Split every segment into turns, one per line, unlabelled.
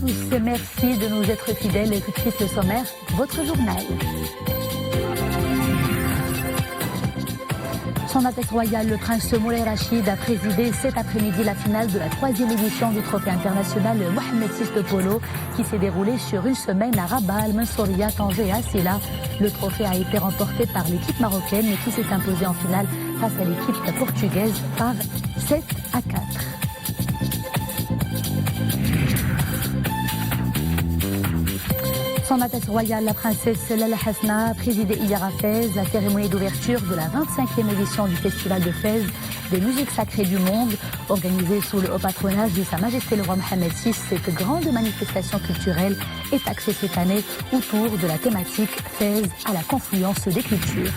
tous, merci de nous être fidèles et tout de suite le sommaire, votre journal. Son Altesse Royale, le Prince Moulay Rachid, a présidé cet après-midi la finale de la 3e édition du Trophée international Mohamed VI de polo qui s'est déroulée sur une semaine à Rabat, Al-Mansouriya, Tanger et Assila. Le trophée a été remporté par l'équipe marocaine qui s'est imposée en finale face à l'équipe portugaise par 7-4. Son Altesse Royale, la princesse Lalla Hasna, a présidé hier à Fès la cérémonie d'ouverture de la 25e édition du Festival de Fès des musiques sacrées du monde, organisée sous le haut patronage de Sa Majesté le Roi Mohamed VI. Cette grande manifestation culturelle est axée cette année autour de la thématique Fès à la confluence des cultures.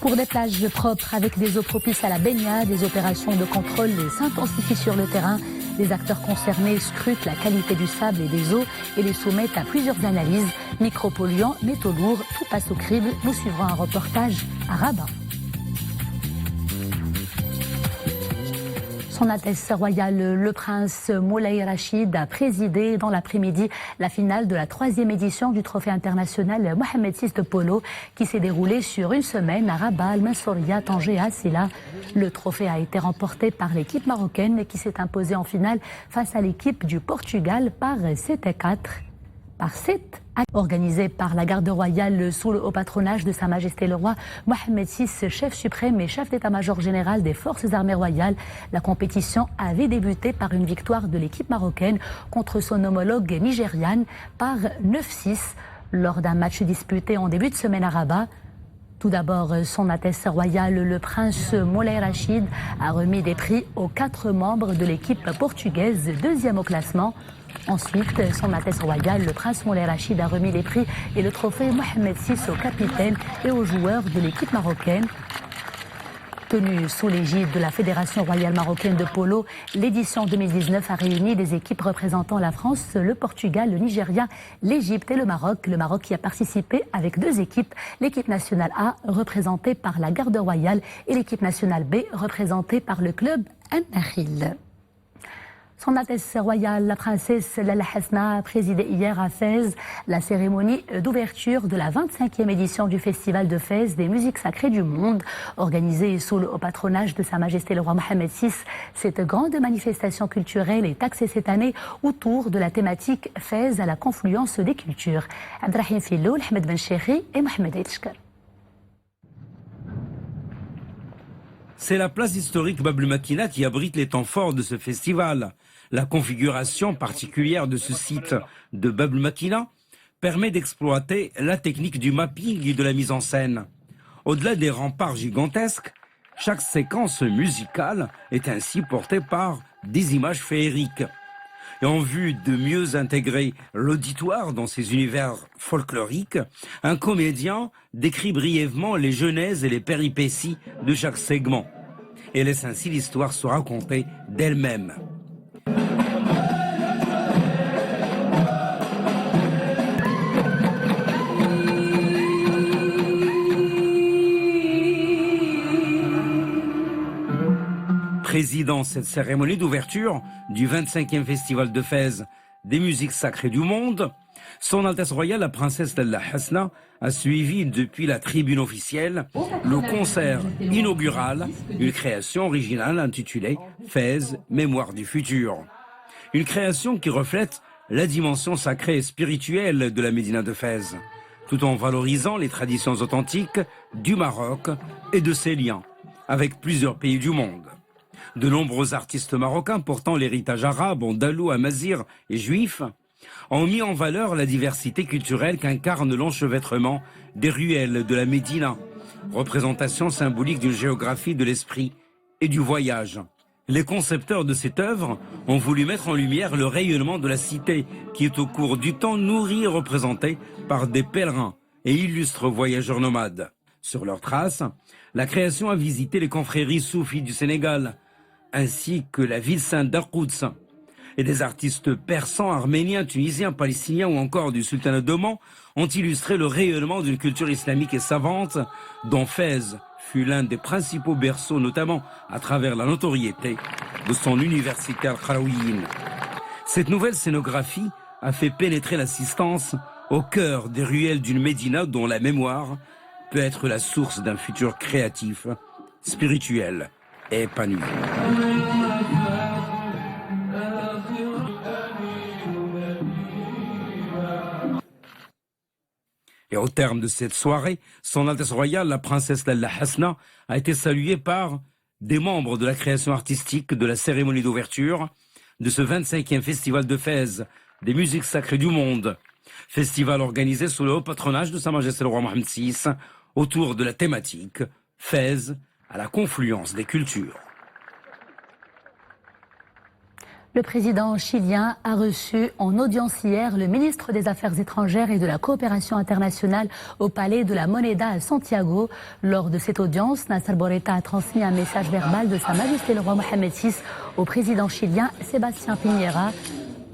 Pour des plages propres avec des eaux propices à la baignade, des opérations de contrôle s'intensifient sur le terrain. Les acteurs concernés scrutent la qualité du sable et des eaux et les soumettent à plusieurs analyses. Micropolluants, métaux lourds, tout passe au crible. Nous suivrons un reportage à Rabat. Son Altesse Royale, le Prince Moulay Rachid, a présidé dans l'après-midi la finale de la 3e édition du Trophée international Mohamed VI de polo qui s'est déroulée sur une semaine à Rabat, Al-Mansouriya, Tanger et Assila. Le trophée a été remporté par l'équipe marocaine qui s'est imposée en finale face à l'équipe du Portugal par 7-4. Organisé par la Garde royale sous le haut patronage de Sa Majesté le Roi Mohamed VI, chef suprême et chef d'état-major général des forces armées royales. La compétition avait débuté par une victoire de l'équipe marocaine contre son homologue nigériane par 9-6 lors d'un match disputé en début de semaine à Rabat. Tout d'abord, son Altesse Royale, le Prince Moulay Rachid, a remis des prix aux 4 membres de l'équipe portugaise, 2e au classement. Ensuite, son Altesse Royale, le Prince Moulay Rachid, a remis les prix et le trophée Mohamed VI au capitaine et aux joueurs de l'équipe marocaine. Tenue sous l'égide de la Fédération royale marocaine de polo, l'édition 2019 a réuni des équipes représentant la France, le Portugal, le Nigeria, l'Égypte et le Maroc. Le Maroc qui a participé avec 2 équipes, l'équipe nationale A représentée par la Garde royale et l'équipe nationale B représentée par le club An-Nakhil. Son Altesse Royale, la princesse Lalla Hasna, a présidé hier à Fès la cérémonie d'ouverture de la 25e édition du Festival de Fès des musiques sacrées du monde, organisée sous le haut patronage de Sa Majesté le Roi Mohamed VI. Cette grande manifestation culturelle est axée cette année autour de la thématique Fès à la confluence des cultures. Abdrahim Filloul, Ahmed Ben Chéri et Mohamed Elchkar.
C'est la place historique Bab el-Makina qui abrite les temps forts de ce festival. La configuration particulière de ce site de Bab el-Makina permet d'exploiter la technique du mapping et de la mise en scène. Au-delà des remparts gigantesques, chaque séquence musicale est ainsi portée par des images féeriques. Et en vue de mieux intégrer l'auditoire dans ces univers folkloriques, un comédien décrit brièvement les genèses et les péripéties de chaque segment et laisse ainsi l'histoire se raconter d'elle-même. Président cette cérémonie d'ouverture du 25e Festival de Fès des musiques sacrées du monde, son Altesse Royale, la princesse Lalla Hasna, a suivi depuis la tribune officielle le concert inaugural, une création originale intitulée Fès, Mémoire du futur. Une création qui reflète la dimension sacrée et spirituelle de la Médina de Fès, tout en valorisant les traditions authentiques du Maroc et de ses liens avec plusieurs pays du monde. De nombreux artistes marocains portant l'héritage arabe, andalou, amazigh et juif ont mis en valeur la diversité culturelle qu'incarne l'enchevêtrement des ruelles de la Médina, représentation symbolique d'une géographie de l'esprit et du voyage. Les concepteurs de cette œuvre ont voulu mettre en lumière le rayonnement de la cité qui est au cours du temps nourrie et représentée par des pèlerins et illustres voyageurs nomades. Sur leurs traces, la création a visité les confréries soufis du Sénégal, ainsi que la ville sainte d'Al-Quds. Et des artistes persans, arméniens, tunisiens, palestiniens ou encore du sultanat d'Oman ont illustré le rayonnement d'une culture islamique et savante dont Fès fut l'un des principaux berceaux, notamment à travers la notoriété de son université Al-Qarawiyyin. Cette nouvelle scénographie a fait pénétrer l'assistance au cœur des ruelles d'une Médina dont la mémoire peut être la source d'un futur créatif, spirituel et épanoui. Et au terme de cette soirée, Son Altesse Royale, la princesse Lalla Hasna, a été saluée par des membres de la création artistique de la cérémonie d'ouverture de ce 25e festival de Fès, des musiques sacrées du monde. Festival organisé sous le haut patronage de Sa Majesté le roi Mohammed VI, autour de la thématique Fès à la confluence des cultures.
Le président chilien a reçu en audience hier le ministre des Affaires étrangères et de la coopération internationale au palais de la Moneda à Santiago. Lors de cette audience, Nasser Bourita a transmis un message verbal de Sa Majesté le roi Mohammed VI au président chilien Sébastien Piñera.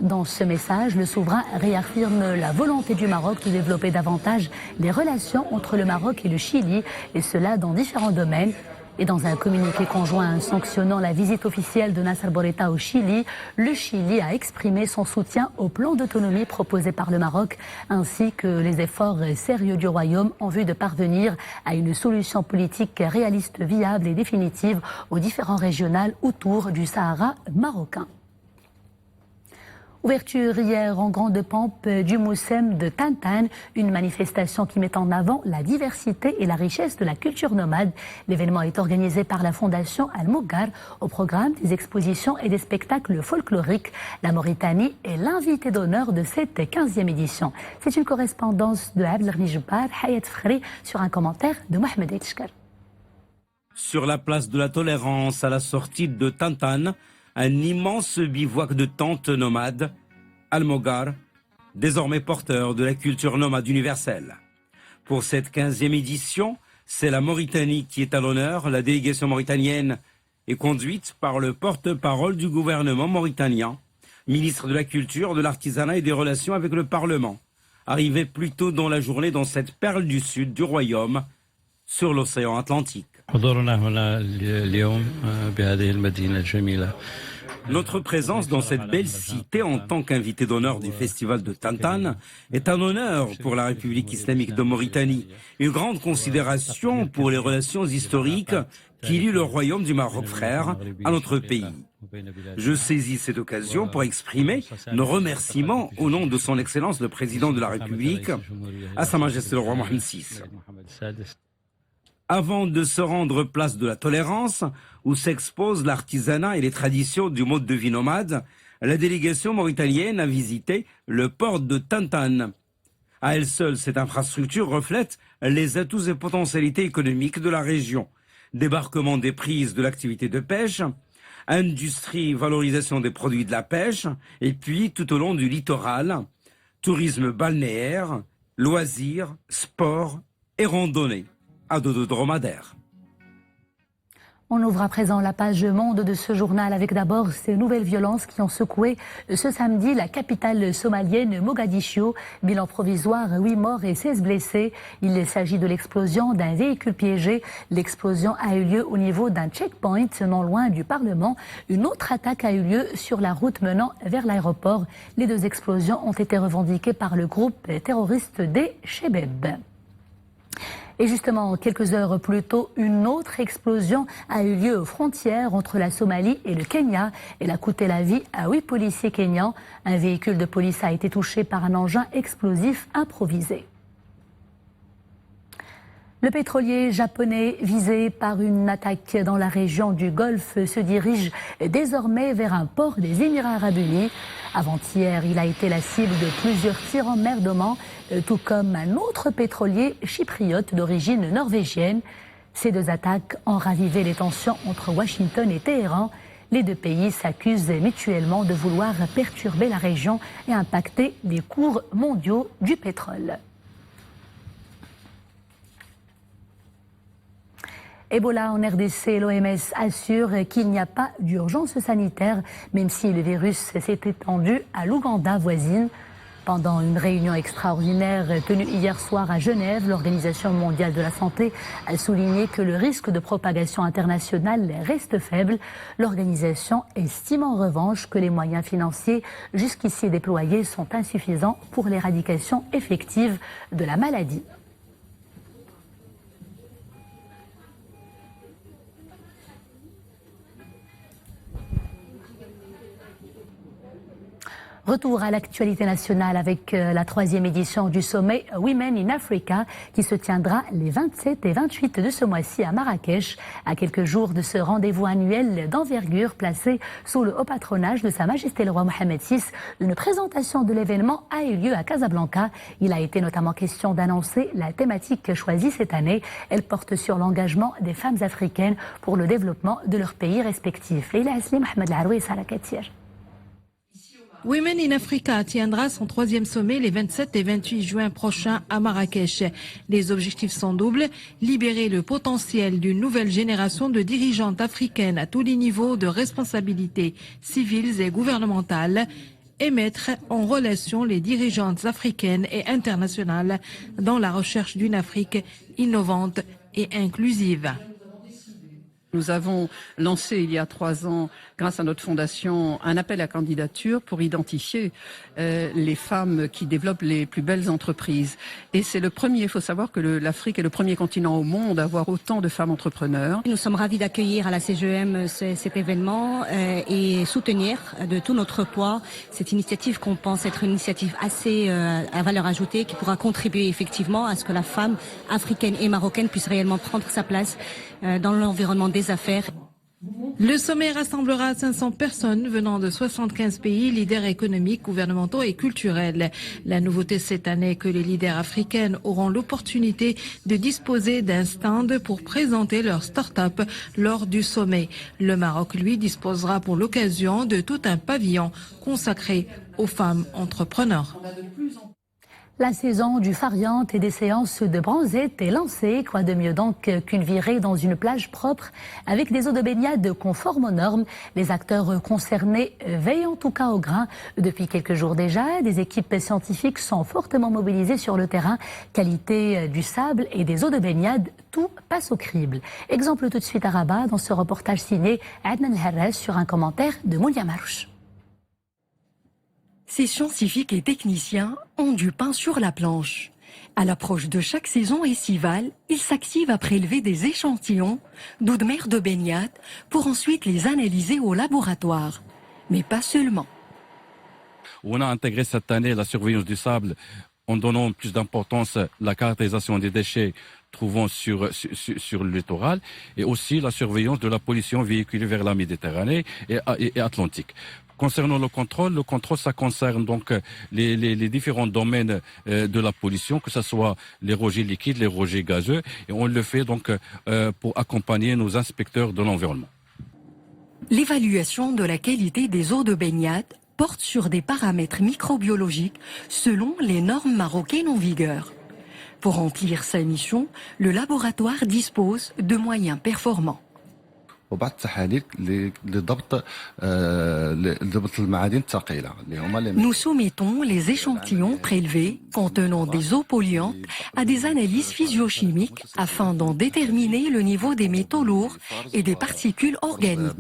Dans ce message, le souverain réaffirme la volonté du Maroc de développer davantage les relations entre le Maroc et le Chili, et cela dans différents domaines. Et dans un communiqué conjoint sanctionnant la visite officielle de Nasser Bourita au Chili, le Chili a exprimé son soutien au plan d'autonomie proposé par le Maroc, ainsi que les efforts sérieux du Royaume en vue de parvenir à une solution politique réaliste, viable et définitive aux différends régionaux autour du Sahara marocain. Ouverture hier en grande pompe du Moussem de Tantan, une manifestation qui met en avant la diversité et la richesse de la culture nomade. L'événement est organisé par la fondation Al-Mougar au programme des expositions et des spectacles folkloriques. La Mauritanie est l'invité d'honneur de cette 15e édition. C'est une correspondance de Abdelghani Jebbar, Hayat Fkhri, sur un commentaire de Mohamed Elchkar.
Sur la place de la Tolérance, à la sortie de Tantan, un immense bivouac de tentes nomades, Al-Mougar, désormais porteur de la culture nomade universelle. Pour cette 15e édition, c'est la Mauritanie qui est à l'honneur. La délégation mauritanienne est conduite par le porte-parole du gouvernement mauritanien, ministre de la Culture, de l'Artisanat et des Relations avec le Parlement, arrivé plus tôt dans la journée dans cette perle du sud du Royaume, sur l'océan Atlantique. Notre présence dans cette belle cité en tant qu'invité d'honneur du festival de Tantan est un honneur pour la République islamique de Mauritanie, une grande considération pour les relations historiques qui lient le royaume du Maroc frère à notre pays. Je saisis cette occasion pour exprimer nos remerciements au nom de son Excellence le Président de la République à Sa Majesté le roi Mohammed VI. Avant de se rendre place de la Tolérance, où s'exposent l'artisanat et les traditions du mode de vie nomade, la délégation mauritanienne a visité le port de Tantan. À elle seule, cette infrastructure reflète les atouts et potentialités économiques de la région. Débarquement des prises de l'activité de pêche, industrie, valorisation des produits de la pêche, et puis tout au long du littoral, tourisme balnéaire, loisirs, sport et randonnée à dos de dromadaire.
On ouvre à présent la page monde de ce journal avec d'abord ces nouvelles violences qui ont secoué ce samedi la capitale somalienne Mogadiscio. Bilan provisoire, 8 morts et 16 blessés. Il s'agit de l'explosion d'un véhicule piégé. L'explosion a eu lieu au niveau d'un checkpoint non loin du Parlement. Une autre attaque a eu lieu sur la route menant vers l'aéroport. Les deux explosions ont été revendiquées par le groupe terroriste des Chebeb. Et justement, quelques heures plus tôt, une autre explosion a eu lieu aux frontières entre la Somalie et le Kenya. Elle a coûté la vie à 8 policiers kenyans. Un véhicule de police a été touché par un engin explosif improvisé. Le pétrolier japonais, visé par une attaque dans la région du Golfe, se dirige désormais vers un port des Émirats arabes unis. Avant-hier, il a été la cible de plusieurs tirs en mer d'Oman, tout comme un autre pétrolier chypriote d'origine norvégienne. Ces deux attaques ont ravivé les tensions entre Washington et Téhéran. Les deux pays s'accusent mutuellement de vouloir perturber la région et impacter les cours mondiaux du pétrole. Ebola en RDC, l'OMS assure qu'il n'y a pas d'urgence sanitaire, même si le virus s'est étendu à l'Ouganda voisine. Pendant une réunion extraordinaire tenue hier soir à Genève, l'Organisation mondiale de la santé a souligné que le risque de propagation internationale reste faible. L'organisation estime en revanche que les moyens financiers jusqu'ici déployés sont insuffisants pour l'éradication effective de la maladie. Retour à l'actualité nationale avec la 3e édition du sommet Women in Africa qui se tiendra les 27 et 28 de ce mois-ci à Marrakech, à quelques jours de ce rendez-vous annuel d'envergure placé sous le haut patronage de Sa Majesté le Roi Mohammed VI. Une présentation de l'événement a eu lieu à Casablanca. Il a été notamment question d'annoncer la thématique choisie cette année. Elle porte sur l'engagement des femmes africaines pour le développement de leurs pays respectifs. Leila Aslim, Ahmed Laroui et Sarah Katir.
Women in Africa tiendra son 3e sommet les 27 et 28 juin prochains à Marrakech. Les objectifs sont doubles, libérer le potentiel d'une nouvelle génération de dirigeantes africaines à tous les niveaux de responsabilité civiles et gouvernementales et mettre en relation les dirigeantes africaines et internationales dans la recherche d'une Afrique innovante et inclusive.
Nous avons lancé il y a 3 ans, grâce à notre fondation, un appel à candidature pour identifier les femmes qui développent les plus belles entreprises. Et c'est le premier, il faut savoir que l'Afrique est le premier continent au monde à avoir autant de femmes entrepreneurs.
Nous sommes ravis d'accueillir à la CGM cet événement et soutenir de tout notre poids cette initiative qu'on pense être une initiative assez à valeur ajoutée qui pourra contribuer effectivement à ce que la femme africaine et marocaine puisse réellement prendre sa place dans l'environnement des affaires.
Le sommet rassemblera 500 personnes venant de 75 pays, leaders économiques, gouvernementaux et culturels. La nouveauté cette année est que les leaders africaines auront l'opportunité de disposer d'un stand pour présenter leurs start-up lors du sommet. Le Maroc, lui, disposera pour l'occasion de tout un pavillon consacré aux femmes entrepreneurs.
La saison du Fariant et des séances de bronzette est lancée. Quoi de mieux donc qu'une virée dans une plage propre avec des eaux de baignade conformes aux normes. Les acteurs concernés veillent en tout cas au grain. Depuis quelques jours déjà, des équipes scientifiques sont fortement mobilisées sur le terrain. Qualité du sable et des eaux de baignade, tout passe au crible. Exemple tout de suite à Rabat dans ce reportage signé Adnan Harres sur un commentaire de Moulia Marouche.
Ces scientifiques et techniciens ont du pain sur la planche. À l'approche de chaque saison estivale, ils s'activent à prélever des échantillons d'eau de mer de baignade pour ensuite les analyser au laboratoire. Mais pas seulement.
On a intégré cette année la surveillance du sable en donnant plus d'importance à la caractérisation des déchets trouvant sur le littoral et aussi la surveillance de la pollution véhiculée vers la Méditerranée et Atlantique. Concernant le contrôle, ça concerne donc les différents domaines de la pollution, que ce soit les rejets liquides, les rejets gazeux, et on le fait donc pour accompagner nos inspecteurs de l'environnement.
L'évaluation de la qualité des eaux de baignade porte sur des paramètres microbiologiques selon les normes marocaines en vigueur. Pour remplir sa mission, le laboratoire dispose de moyens performants. Nous soumettons les échantillons prélevés contenant des eaux polluantes à des analyses physiochimiques afin d'en déterminer le niveau des métaux lourds et des particules organiques.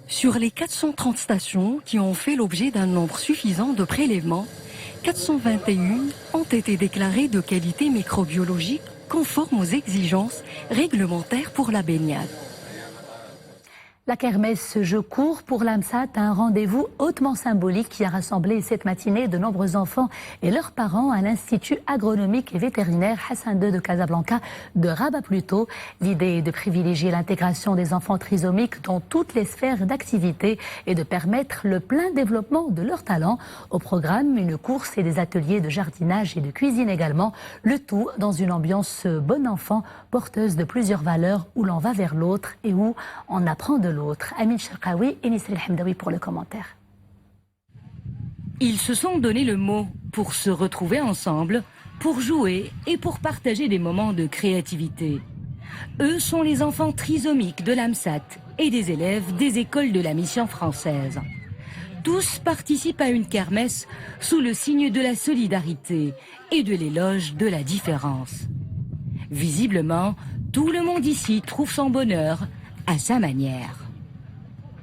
Sur les 430 stations qui ont fait l'objet d'un nombre suffisant de prélèvements, 421 ont été déclarées de qualité microbiologique conforme aux exigences réglementaires pour la baignade.
La kermesse Jeux courts pour l'AMSAT, un rendez-vous hautement symbolique qui a rassemblé cette matinée de nombreux enfants et leurs parents à l'Institut agronomique et vétérinaire Hassan II de Casablanca, de Rabat plutôt. L'idée est de privilégier l'intégration des enfants trisomiques dans toutes les sphères d'activité et de permettre le plein développement de leurs talents. Au programme, une course et des ateliers de jardinage et de cuisine également, le tout dans une ambiance bon enfant, porteuse de plusieurs valeurs où l'on va vers l'autre et où on apprend de l'autre. Amin Cherkaoui et Nisri Hamdaoui pour le commentaire.
Ils se sont donné le mot pour se retrouver ensemble, pour jouer et pour partager des moments de créativité. Eux sont les enfants trisomiques de l'AMSAT et des élèves des écoles de la mission française. Tous participent à une kermesse sous le signe de la solidarité et de l'éloge de la différence. Visiblement, tout le monde ici trouve son bonheur à sa manière.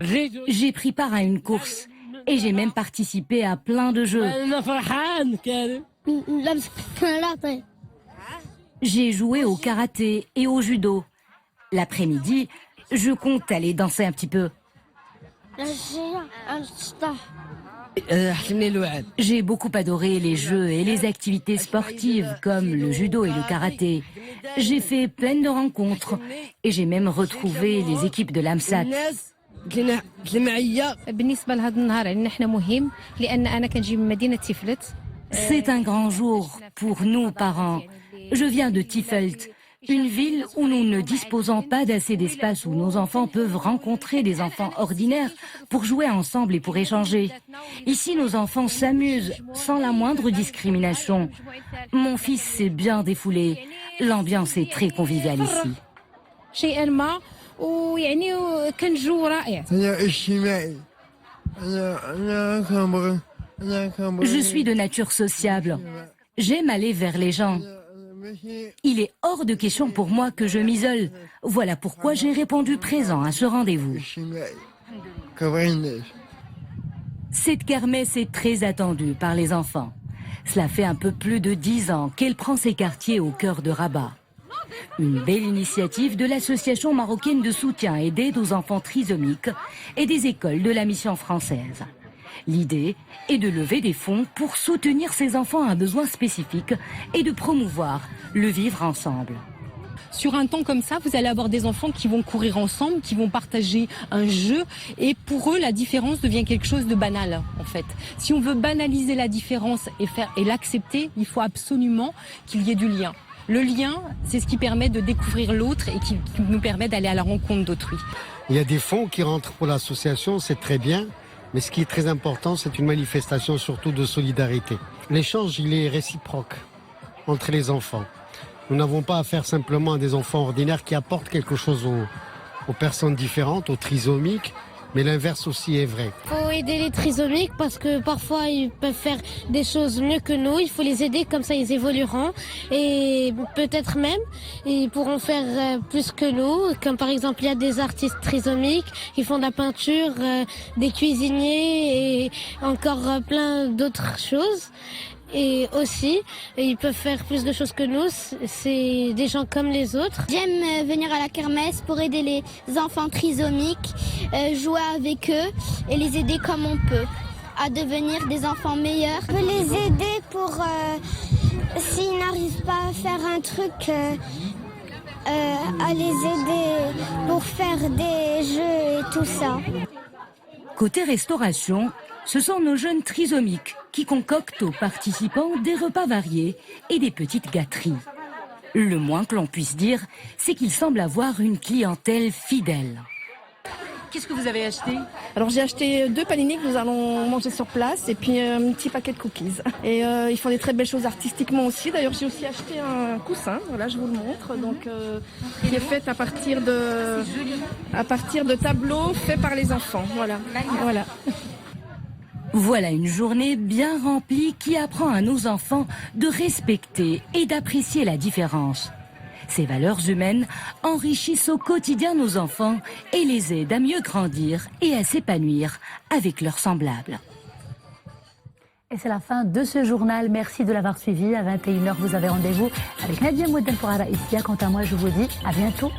J'ai pris part à une course et j'ai même participé à plein de jeux. J'ai joué au karaté et au judo. L'après-midi, je compte aller danser un petit peu. J'ai beaucoup adoré les jeux et les activités sportives comme le judo et le karaté. J'ai fait plein de rencontres et j'ai même retrouvé les équipes de l'AMSAT. C'est un grand jour pour nous, parents. Je viens de Tifelt, une ville où nous ne disposons pas d'assez d'espace où nos enfants peuvent rencontrer des enfants ordinaires pour jouer ensemble et pour échanger. Ici, nos enfants s'amusent sans la moindre discrimination. Mon fils s'est bien défoulé. L'ambiance est très conviviale ici. Je suis de nature sociable. J'aime aller vers les gens. Il est hors de question pour moi que je m'isole. Voilà pourquoi j'ai répondu présent à ce rendez-vous. Cette kermesse est très attendue par les enfants. Cela fait un peu plus de 10 ans qu'elle prend ses quartiers au cœur de Rabat. Une belle initiative de l'association marocaine de soutien et d'aide aux enfants trisomiques et des écoles de la mission française. L'idée est de lever des fonds pour soutenir ces enfants à besoins spécifiques et de promouvoir le vivre ensemble.
Sur un temps comme ça, vous allez avoir des enfants qui vont courir ensemble, qui vont partager un jeu, et pour eux, la différence devient quelque chose de banal, en fait. Si on veut banaliser la différence et l'accepter, il faut absolument qu'il y ait du lien. Le lien, c'est ce qui permet de découvrir l'autre et qui nous permet d'aller à la rencontre d'autrui.
Il y a des fonds qui rentrent pour l'association, c'est très bien, mais ce qui est très important, c'est une manifestation surtout de solidarité. L'échange, il est réciproque entre les enfants. Nous n'avons pas affaire simplement à des enfants ordinaires qui apportent quelque chose aux personnes différentes, aux trisomiques, mais l'inverse aussi est vrai.
Il faut aider les trisomiques parce que parfois ils peuvent faire des choses mieux que nous. Il faut les aider, comme ça ils évolueront et peut-être même ils pourront faire plus que nous. Comme par exemple il y a des artistes trisomiques qui font de la peinture, des cuisiniers et encore plein d'autres choses. Et aussi, ils peuvent faire plus de choses que nous, c'est des gens comme les autres.
J'aime venir à la kermesse pour aider les enfants trisomiques, jouer avec eux et les aider comme on peut à devenir des enfants meilleurs.
On peut les aider pour, s'ils n'arrivent pas à faire un truc, à les aider pour faire des jeux et tout ça.
Côté restauration, ce sont nos jeunes trisomiques qui concoctent aux participants des repas variés et des petites gâteries. Le moins que l'on puisse dire, c'est qu'ils semblent avoir une clientèle fidèle. Qu'est-ce que vous avez acheté?
Alors j'ai acheté 2 panini que nous allons manger sur place et puis un petit paquet de cookies. Et ils font des très belles choses artistiquement aussi. D'ailleurs j'ai aussi acheté un coussin, voilà je vous le montre, donc qui est fait à partir de tableaux faits par les enfants. Voilà.
Voilà une journée bien remplie qui apprend à nos enfants de respecter et d'apprécier la différence. Ces valeurs humaines enrichissent au quotidien nos enfants et les aident à mieux grandir et à s'épanouir avec leurs semblables.
Et c'est la fin de ce journal. Merci de l'avoir suivi. À 21h, vous avez rendez-vous avec Nadia Mouedel pour Araïsia. Quant à moi, je vous dis à bientôt.